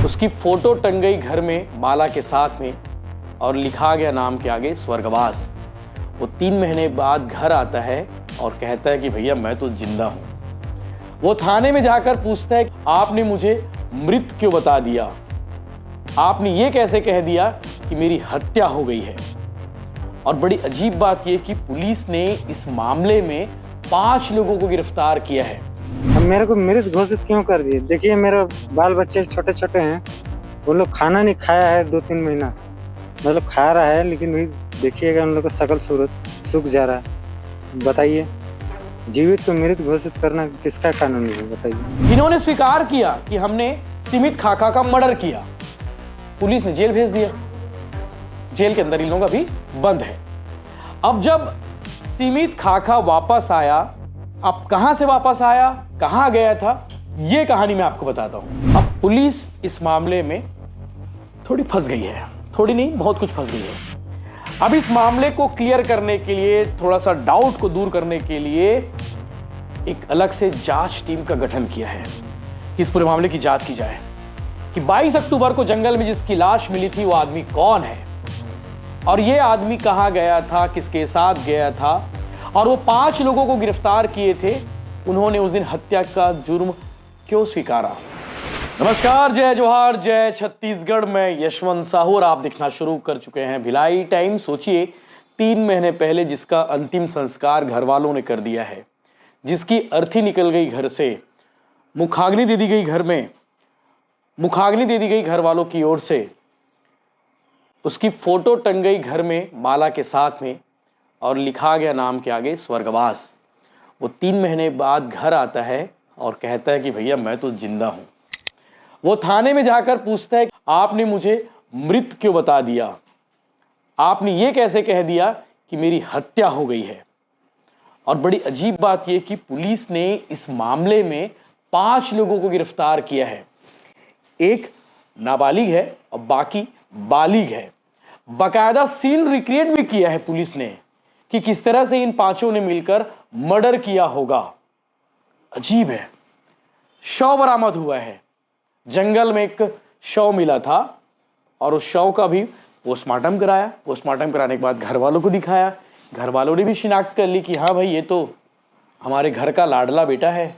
उसकी फोटो टंग गई घर में माला के साथ में और लिखा गया नाम के आगे स्वर्गवास। वो 3 महीने बाद घर आता है और कहता है कि भैया मैं तो जिंदा हूं। वो थाने में जाकर पूछता है आपने मुझे मृत क्यों बता दिया, आपने ये कैसे कह दिया कि मेरी हत्या हो गई है। और बड़ी अजीब बात यह कि पुलिस ने इस मामले में 5 लोगों को गिरफ्तार किया है। अब मेरे को मृत घोषित क्यों कर दिए? देखिए मेरे बाल बच्चे छोटे छोटे हैं, वो लोग खाना नहीं खाया है 2-3 महीना से, मतलब खा रहा है लेकिन भी देखिएगा उन लोग का शकल सूरत सूख जा रहा है। बताइए जीवित को मृत घोषित करना किसका कानून है बताइए। इन्होंने स्वीकार किया कि हमने सीमित खाखा का मर्डर किया। पुलिस ने जेल भेज दिया, जेल के अंदर इन लोग अभी बंद है। अब जब सीमित खाखा वापस आया, अब कहां से वापस आया, कहां गया था, यह कहानी मैं आपको बताता हूं। अब पुलिस इस मामले में थोड़ी फंस गई है, थोड़ी नहीं बहुत कुछ फंस गई है। अब इस मामले को क्लियर करने के लिए, थोड़ा सा डाउट को दूर करने के लिए एक अलग से जांच टीम का गठन किया है। इस पूरे मामले की जांच की जाए कि 22 अक्टूबर को जंगल में जिसकी लाश मिली थी वो आदमी कौन है और ये आदमी कहां गया था, किसके साथ गया था, और वो 5 लोगों को गिरफ्तार किए थे, उन्होंने उस दिन हत्या का जुर्म क्यों स्वीकारा। नमस्कार, जय जोहार, जय छत्तीसगढ़। मैं यशवंत साहू और आप देखना शुरू कर चुके हैं भिलाई टाइम। सोचिए 3 महीने पहले जिसका अंतिम संस्कार घर वालों ने कर दिया है, जिसकी अर्थी निकल गई घर से, मुखाग्नि दे दी गई घर में, मुखाग्नि दे दी गई घर वालों की ओर से, उसकी फोटो टंग गई घर में माला के साथ में और लिखा गया नाम के आगे स्वर्गवास। वो 3 महीने बाद घर आता है और कहता है कि भैया मैं तो जिंदा हूं। वो थाने में जाकर पूछता है आपने मुझे मृत क्यों बता दिया, आपने ये कैसे कह दिया कि मेरी हत्या हो गई है। और बड़ी अजीब बात यह कि पुलिस ने इस मामले में 5 लोगों को गिरफ्तार किया है। एक नाबालिग है और बाकी बालिग है। बाकायदा सीन रिक्रिएट भी किया है पुलिस ने कि किस तरह से इन 5 ने मिलकर मर्डर किया होगा। अजीब है। शव बरामद हुआ है, जंगल में एक शव मिला था और उस शव का भी पोस्टमार्टम कराया। पोस्टमार्टम कराने के बाद घर वालों को दिखाया, घर वालों ने भी शिनाख्त कर ली कि हाँ भाई ये तो हमारे घर का लाडला बेटा है,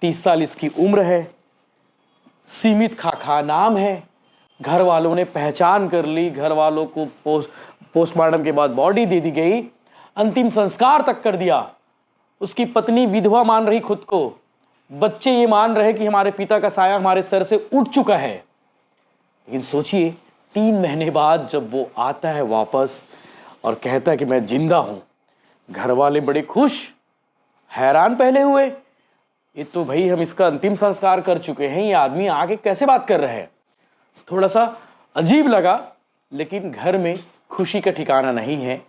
30 साल इसकी उम्र है, सीमित खाखा नाम है। घर वालों ने पहचान कर ली, घर वालों को पोस्टमार्टम के बाद बॉडी दे दी गई, अंतिम संस्कार तक कर दिया। उसकी पत्नी विधवा मान रही खुद को, बच्चे ये मान रहे कि हमारे पिता का साया हमारे सर से उठ चुका है। लेकिन सोचिए 3 महीने बाद जब वो आता है वापस और कहता है कि मैं जिंदा हूं, घर वाले बड़े खुश, हैरान पहले हुए, ये तो भाई हम इसका अंतिम संस्कार कर चुके हैं, ये आदमी आके कैसे बात कर रहे हैं। थोड़ा सा अजीब लगा, लेकिन घर में खुशी का ठिकाना नहीं है।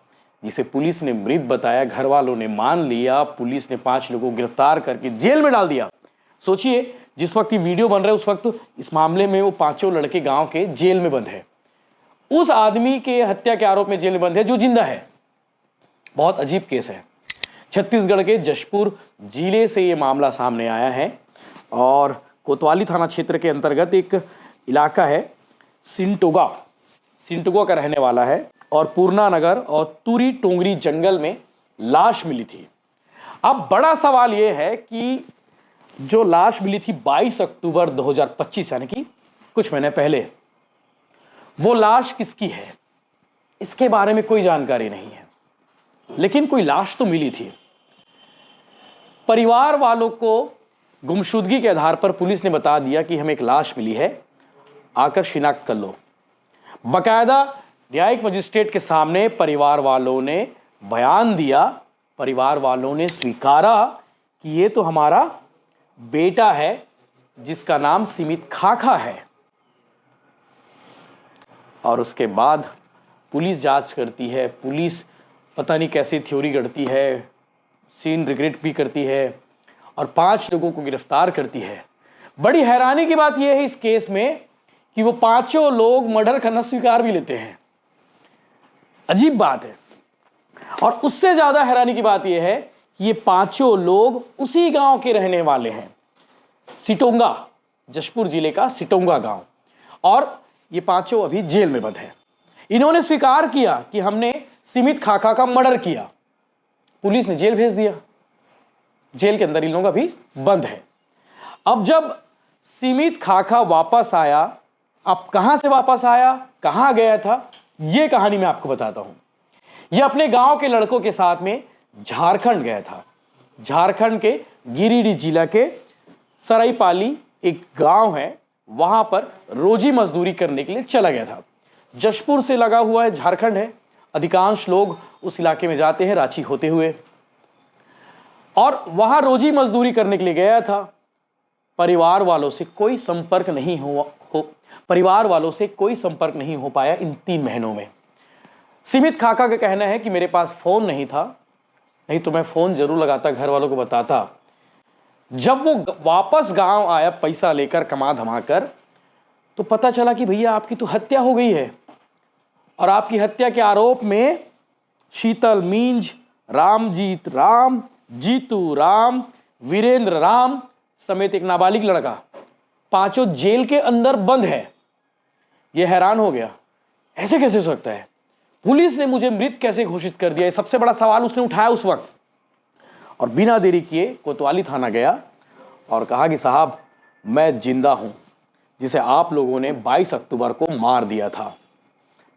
जिसे पुलिस ने मृत बताया, घर वालों ने मान लिया, पुलिस ने 5 लोगों को गिरफ्तार करके जेल में डाल दिया। सोचिए जिस वक्त ये वीडियो बन रहा है उस वक्त इस मामले में वो 5 लड़के गांव के जेल में बंद है। उस आदमी के हत्या के आरोप में जेल में बंद है जो जिंदा है। बहुत अजीब केस है। छत्तीसगढ़ के जशपुर जिले से ये मामला सामने आया है और कोतवाली थाना क्षेत्र के अंतर्गत एक इलाका है, सिंटोगा का रहने वाला है और पूर्णा नगर और तुरी टोंगरी जंगल में लाश मिली थी। अब बड़ा सवाल यह है कि जो लाश मिली थी 22 अक्टूबर 2025 यानी कि कुछ महीने पहले, वो लाश किसकी है इसके बारे में कोई जानकारी नहीं है, लेकिन कोई लाश तो मिली थी। परिवार वालों को गुमशुदगी के आधार पर पुलिस ने बता दिया कि हमें एक लाश मिली है, आकर शिनाख्त कर लो। बाकायदा न्यायिक मजिस्ट्रेट के सामने परिवार वालों ने बयान दिया, परिवार वालों ने स्वीकारा कि ये तो हमारा बेटा है जिसका नाम सीमित खाखा है। और उसके बाद पुलिस जांच करती है, पुलिस पता नहीं कैसी थ्योरी गढ़ती है, सीन रिग्रेट भी करती है और 5 लोगों को गिरफ्तार करती है। बड़ी हैरानी की बात यह है इस केस में कि वो 5 लोग मर्डर करना स्वीकार भी लेते हैं। अजीब बात है। और उससे ज्यादा हैरानी की बात यह है कि ये 5 लोग उसी गांव के रहने वाले हैं, सिटोंगा जशपुर जिले का सिटोंगा गांव, और ये पांचों अभी जेल में बंद है। इन्होंने स्वीकार किया कि हमने सिमित खाखा का मर्डर किया। पुलिस ने जेल भेज दिया। जेल के अंदर इन लोग अभी बंद है। अब जब सिमित खाखा वापस आया, अब कहां से वापस आया, कहां गया था, यह कहानी मैं आपको बताता हूं। यह अपने गांव के लड़कों के साथ में झारखंड गया था। झारखंड के गिरिडीह जिला के सराईपाली एक गांव है, वहां पर रोजी मजदूरी करने के लिए चला गया था। जशपुर से लगा हुआ है, झारखंड है। अधिकांश लोग उस इलाके में जाते हैं रांची होते हुए, और वहां रोजी मजदूरी करने के लिए गया था। परिवार वालों से कोई संपर्क नहीं परिवार वालों से कोई संपर्क नहीं हो पाया इन 3 महीनों में। सिमित खाखा का कहना है कि मेरे पास फोन नहीं था, नहीं तो मैं फोन जरूर लगाता, घर वालों को बताता। जब वो वापस गांव आया पैसा लेकर कमा धमा कर, तो पता चला कि भैया आपकी तो हत्या हो गई है, और आपकी हत्या के आरोप में शीतल मींज, रामजीत राम, जीतू राम, वीरेंद्र राम समेत एक नाबालिग लड़का, पांचों जेल के अंदर बंद है। यह हैरान हो गया, ऐसे कैसे हो सकता है? पुलिस ने मुझे मृत कैसे घोषित कर दिया? सबसे बड़ा सवाल उसने उठाया उस वक्त, और बिना देरी किए कोतवाली थाना गया और कहा कि साहब मैं जिंदा हूं, जिसे आप लोगों ने 22 अक्टूबर को मार दिया था।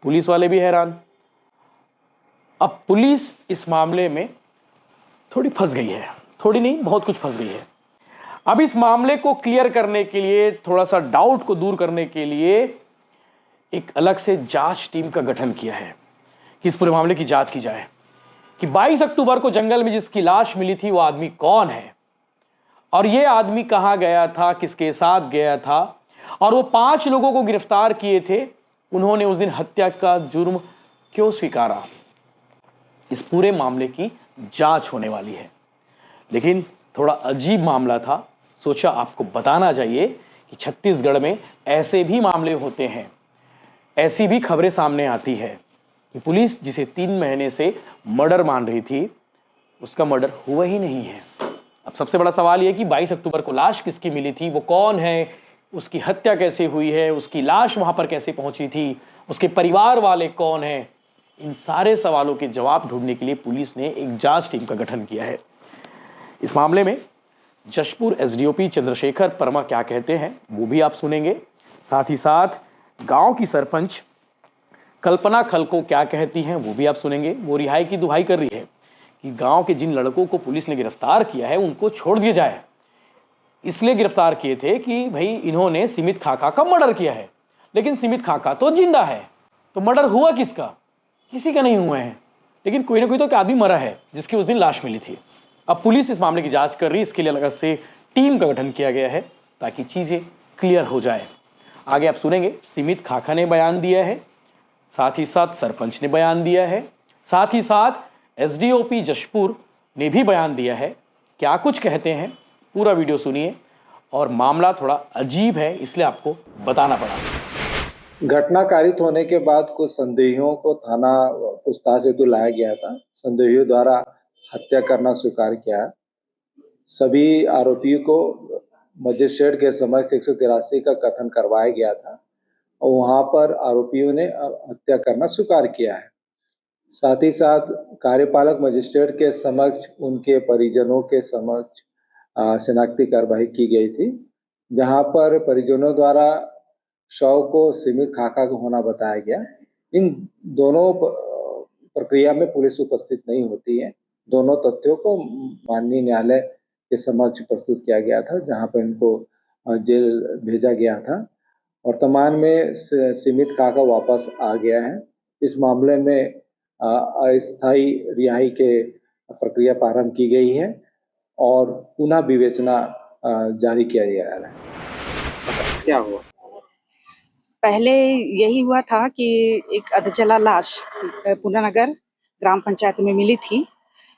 पुलिस वाले भी हैरान। अब पुलिस इस मामले में थोड़ी फंस गई है, थोड़ी नहीं बहुत कुछ फंस गई है। अब इस मामले को क्लियर करने के लिए, थोड़ा सा डाउट को दूर करने के लिए एक अलग से जांच टीम का गठन किया है कि इस पूरे मामले की जांच की जाए कि 22 अक्टूबर को जंगल में जिसकी लाश मिली थी वो आदमी कौन है, और ये आदमी कहां गया था, किसके साथ गया था, और वो 5 लोगों को गिरफ्तार किए थे, उन्होंने उस दिन हत्या का जुर्म क्यों स्वीकारा। इस पूरे मामले की जांच होने वाली है। लेकिन थोड़ा अजीब मामला था, सोचा आपको बताना चाहिए कि छत्तीसगढ़ में ऐसे भी मामले होते हैं, ऐसी भी खबरें सामने आती है कि पुलिस जिसे 3 महीने से मर्डर मान रही थी, उसका मर्डर हुआ ही नहीं है। अब सबसे बड़ा सवाल यह कि 22 अक्टूबर को लाश किसकी मिली थी, वो कौन है, उसकी हत्या कैसे हुई है, उसकी लाश वहां पर कैसे पहुंची थी, उसके परिवार वाले कौन हैं। इन सारे सवालों के जवाब ढूंढने के लिए पुलिस ने एक जांच टीम का गठन किया है। इस मामले में जशपुर एसडीओपी चंद्रशेखर परमा क्या कहते हैं वो भी आप सुनेंगे। साथ ही साथ गांव की सरपंच कल्पना खलको क्या कहती हैं वो भी आप सुनेंगे। वो रिहाई की दुहाई कर रही है कि गांव के जिन लड़कों को पुलिस ने गिरफ्तार किया है उनको छोड़ दिया जाए। इसलिए गिरफ्तार किए थे कि भाई इन्होंने सिमित खाखा का मर्डर किया है, लेकिन सिमित खाखा तो जिंदा है, तो मर्डर हुआ किसका? किसी का नहीं हुआ है, लेकिन कोई ना कोई तो आदमी मरा है जिसकी उस दिन लाश मिली थी। अब पुलिस इस मामले की जांच कर रही है, इसके लिए अलग से टीम का गठन किया गया है ताकि चीजें क्लियर हो जाए। आगे आप सुनेंगे सिमित खाखा ने बयान दिया है, साथ ही साथ सरपंच ने बयान दिया है, साथ ही साथ एसडीओपी जशपुर ने भी बयान दिया है। क्या कुछ कहते हैं पूरा वीडियो सुनिए, और मामला थोड़ा अजीब है इसलिए आपको बताना पड़ा। घटना कारित होने के बाद कुछ संदेहियों को थाना पूछताछ हेतु लाया गया था। संदेहियों द्वारा हत्या करना स्वीकार किया। सभी आरोपियों को मजिस्ट्रेट के समक्ष 183 का कथन करवाया गया था और वहां पर आरोपियों ने हत्या करना स्वीकार किया है। साथ ही साथ कार्यपालक मजिस्ट्रेट के समक्ष उनके परिजनों के समक्ष शिनाख्ती कार्रवाई की गई थी, जहां पर परिजनों द्वारा शव को सिमित खाखा का होना बताया गया। इन दोनों प्रक्रिया में पुलिस उपस्थित नहीं होती है। दोनों तथ्यों को माननीय न्यायालय के समक्ष प्रस्तुत किया गया था, जहां पर इनको जेल भेजा गया था। वर्तमान में सिमित खाखा वापस आ गया है। इस मामले में अस्थायी रिहाई के प्रक्रिया प्रारंभ की गई है और पुनः विवेचना जारी किया जा रहा है। क्या हुआ? पहले यही हुआ था कि एक अधजला लाश पूर्णानगर ग्राम पंचायत में मिली थी।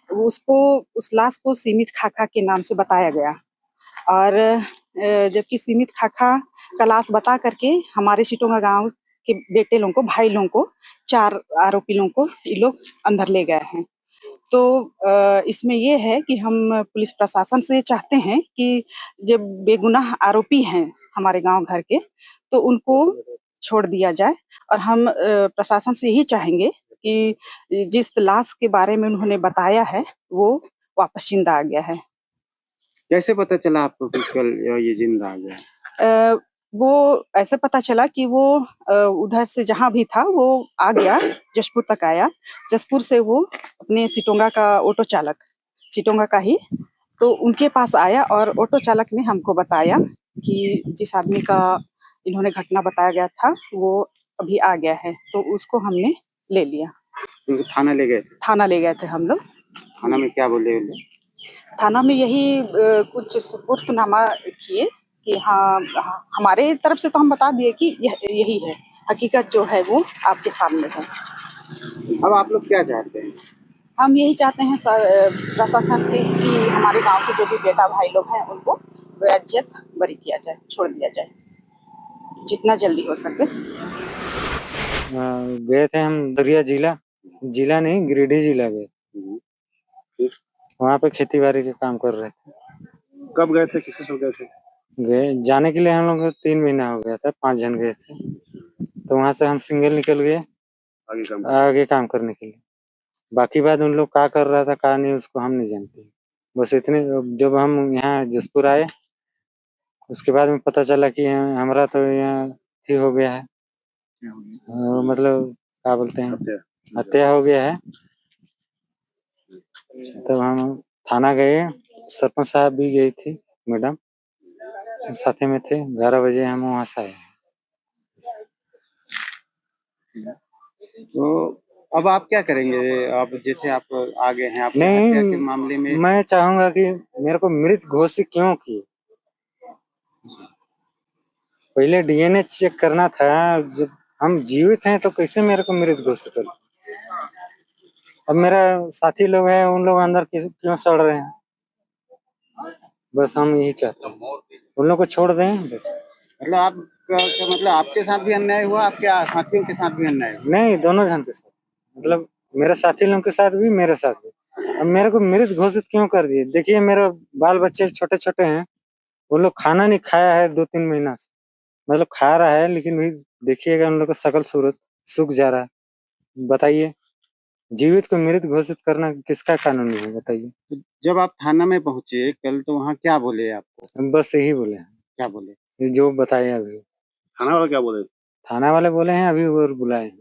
उस लाश को सिमित खाखा के नाम से बताया गया, और जबकि सिमित खाखा का लाश बता करके हमारे सिटोंगा गांव के बेटे लोगों को, भाई लोगों को, 4 आरोपी लोगों को ये लोग अंदर ले गए हैं। तो इसमें ये है कि हम पुलिस प्रशासन से चाहते हैं कि जब बेगुनाह आरोपी हैं हमारे गांव घर के, तो उनको छोड़ दिया जाए। और हम प्रशासन से यही चाहेंगे कि जिस लाश के बारे में उन्होंने बताया है वो वापस जिंदा आ गया है। कैसे पता चला आपको कि कल ये जिंदा आ गया? अ, वो ऐसे पता चला कि वो उधर से जहाँ भी था वो आ गया, जशपुर तक आया। जशपुर से वो अपने सिटोंगा का ऑटो चालक, सिटोंगा का ही, तो उनके पास आया और ऑटो चालक ने हमको बताया कि जिस आदमी का इन्होंने घटना बताया गया था वो अभी आ गया है, तो उसको हमने ले लिया। उनको थाना ले गए थे? थाना ले गए थे हम लोग। थाना में क्या बोले वो लोग? थाना में यही कुछ सुपुर्दनामा किए कि हाँ, हमारे तरफ से तो हम बता दिए कि यही है, हकीकत जो है वो आपके सामने है। अब आप लोग क्या चाहते हैं? हम यही चाहते हैं प्रशासन के कि हमारे गांव के जो भी बेटा भाई लोग हैं उनको वैज्यत बरी किया जाए, छोड़ दिया जाए जितना जल्दी हो सके। गए थे हम दरिया जिला नहीं, गिरिडीह जिला गए। वहाँ पे खेती बाड़ी के काम कर रहे थे। कब गए थे, किसके साथ गए थे? गए जाने के लिए हम लोग को 3 महीना हो गया था, 5 जन गए थे। तो वहाँ से हम सिंगल निकल गए आगे काम करने के लिए। बाकी बात उन लोग क्या कर रहा था क्या नहीं उसको हम नहीं जानते। बस इतने, जब हम यहाँ जसपुर आए उसके बाद में पता चला कि हमारा तो यहाँ थी हो गया है, मतलब क्या बोलते हैं, हत्या हो गया है। तब हम थाना गए, सरपंच साहब भी गई थी, मैडम साथे में थे। 11 बजे हम वहाँ से आए। तो अब आप क्या करेंगे? अब जैसे आप आ गए हैं, आपने हत्या के मामले में मैं चाहूंगा कि मेरे को मृत घोषित क्यों किए। पहले डीएनए चेक करना था। जब हम जीवित हैं तो कैसे मेरे को मृत घोषित कर। अब मेरा साथी लोग हैं, उन लोग अंदर क्यों सड़ रहे हैं। बस हम यही चाहते हैं उन लोग को छोड़ दें बस। मतलब मतलब आपके साथ भी अन्याय हुआ, आपके साथियों के साथ भी अन्याय हुआ? नहीं, दोनों जन के साथ, मतलब मेरे साथी लोगों के साथ भी, मेरे साथ भी। अब मेरे को मृत घोषित क्यों कर दिए। देखिए मेरे बाल बच्चे छोटे छोटे हैं, वो लोग खाना नहीं खाया है 2-3 महीना से। मतलब खा रहा है लेकिन भी देखिएगा उन लोग का शकल सूरत सूख जा रहा है। बताइए, जीवित को मृत घोषित करना किसका कानूनी है बताइए। तो जब आप थाना में पहुंचे कल, तो वहाँ क्या बोले आपको? बस यही बोले हैं, क्या बोले? ये जो बताया अभी। थाना वाला क्या बोले? थाना वाले बोले हैं अभी वो बुलाए हैं।